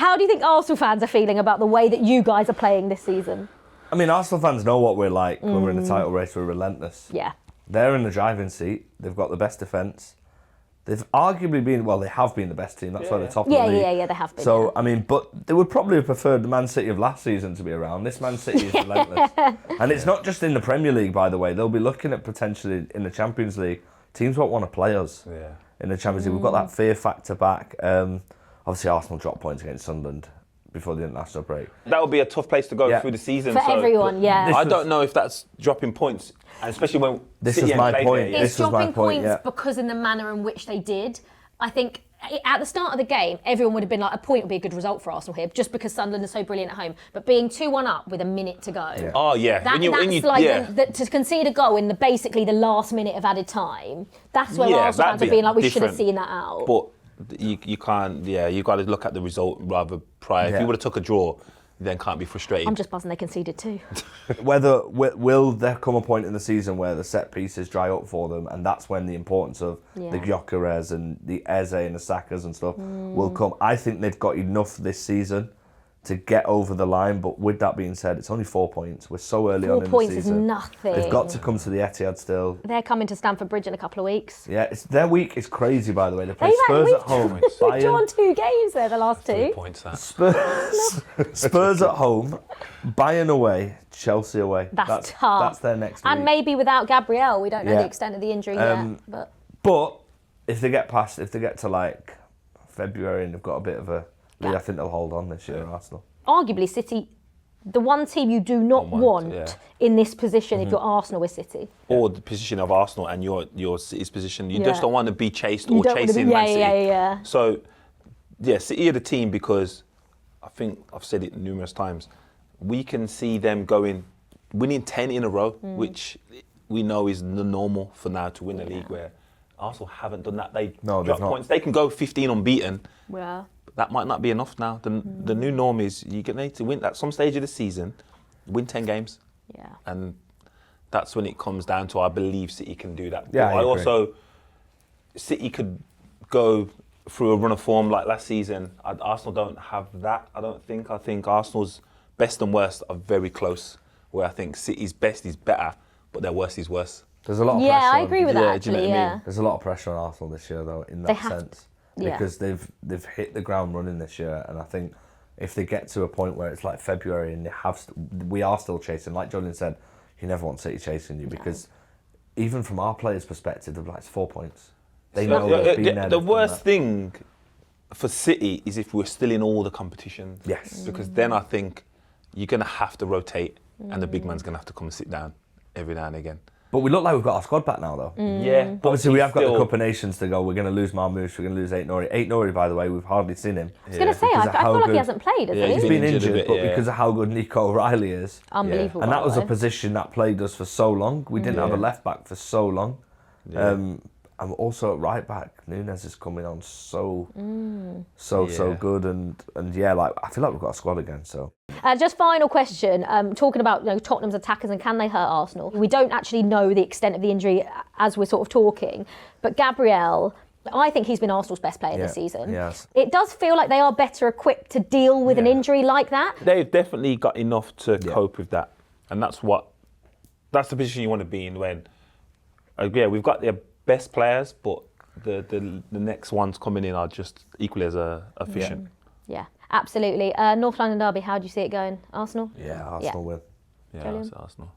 How do you think Arsenal fans are feeling about the way that you guys are playing this season? I mean, Arsenal fans know what we're like when we're in the title race. We're relentless. Yeah. They're in the driving seat. They've got the best defence. They've arguably been, well, they have been the best team. That's why they're top of the league. Yeah, they have been. So, I mean, but they would probably have preferred the Man City of last season to be around. This Man City is relentless. And it's not just in the Premier League, by the way. They'll be looking at potentially in the Champions League. Teams won't want to play us in the Champions League. We've got that fear factor back. Obviously, Arsenal dropped points against Sunderland before the international break. That would be a tough place to go through the season. For everyone, yeah. I don't know if that's dropping points, and especially when This City was my played point. there. It's This was my dropping point, points yeah. because in the manner in which they did. I think at the start of the game, everyone would have been like, a point would be a good result for Arsenal here, just because Sunderland is so brilliant at home. But being 2-1 up with a minute to go. Yeah. Oh, yeah. To concede a goal in basically the last minute of added time, that's where Arsenal fans have been like, we should have seen that out. But you can't, you've got to look at the result rather prior. If you would have took a draw, you then can't be frustrated. I'm just buzzing they conceded too. Will there come a point in the season where the set pieces dry up for them, and that's when the importance of the Gyökeres and the Eze and the Sakas and stuff will come. I think they've got enough this season to get over the line, but with that being said, it's only 4 points. We're so early on in the season. 4 points is nothing. They've got to come to the Etihad still. They're coming to Stamford Bridge in a couple of weeks. Yeah, their week is crazy, by the way. They play Spurs at home. We've drawn 2 games there, the last 2. 3 points, that. Spurs at home, Bayern away, Chelsea away. That's tough. That's their next week. And maybe without Gabriel, we don't know the extent of the injury yet. But if they get to like February and they've got a bit of a lead, I think they'll hold on this year, Arsenal. Arguably, City, the one team you do not want in this position if you're Arsenal is City. Or the position of Arsenal and your City's position. You just don't want to be chased or chasing Man City. Yeah. So, City are the team because I think I've said it numerous times. We can see them winning 10 in a row, which we know is the normal for now to win the league, where Arsenal haven't done that. They drop points. They can go 15 unbeaten. Yeah. That might not be enough now. The new norm is you need to win at some stage of the season, win 10 games. Yeah. And that's when it comes down to, I believe City can do that. Yeah, I also, City could go through a run of form like last season. Arsenal don't have that, I don't think. I think Arsenal's best and worst are very close, where I think City's best is better, but their worst is worse. There's a lot of pressure. Yeah, I agree with that, do you know actually, what I mean? There's a lot of pressure on Arsenal this year, though, in that sense. Because they've hit the ground running this year, and I think if they get to a point where it's like February and we are still chasing, like Joleon said, you never want City chasing you, because even from our players' perspective, they're like, it's 4 points. They know they've been there. The worst thing for City is if we're still in all the competitions. Yes. Because then I think you're going to have to rotate, and the big man's going to have to come and sit down every now and again. But we look like we've got our squad back now, though. Yeah. But obviously, we have got the Cup of Nations to go. We're going to lose Marmoush. We're going to lose Ait Nouri, by the way. We've hardly seen him. I was going to say, I feel like he hasn't played, has he? He's been injured, but because of how good Nico O'Reilly is. Unbelievable. And that was a position that plagued us for so long. We didn't have a left back for so long. And also at right back, Nunes is coming on so good, and like I feel like we've got a squad again. So just final question, talking about Tottenham's attackers and can they hurt Arsenal? We don't actually know the extent of the injury as we're sort of talking, but Gabriel, I think he's been Arsenal's best player this season. Yes. It does feel like they are better equipped to deal with an injury like that. They've definitely got enough to cope with that, and that's the position you want to be in when. We've got their best players, but the next ones coming in are just equally as efficient. Yeah, absolutely. North London derby, how do you see it going? Arsenal? Yeah, Arsenal will. Yeah, Arsenal.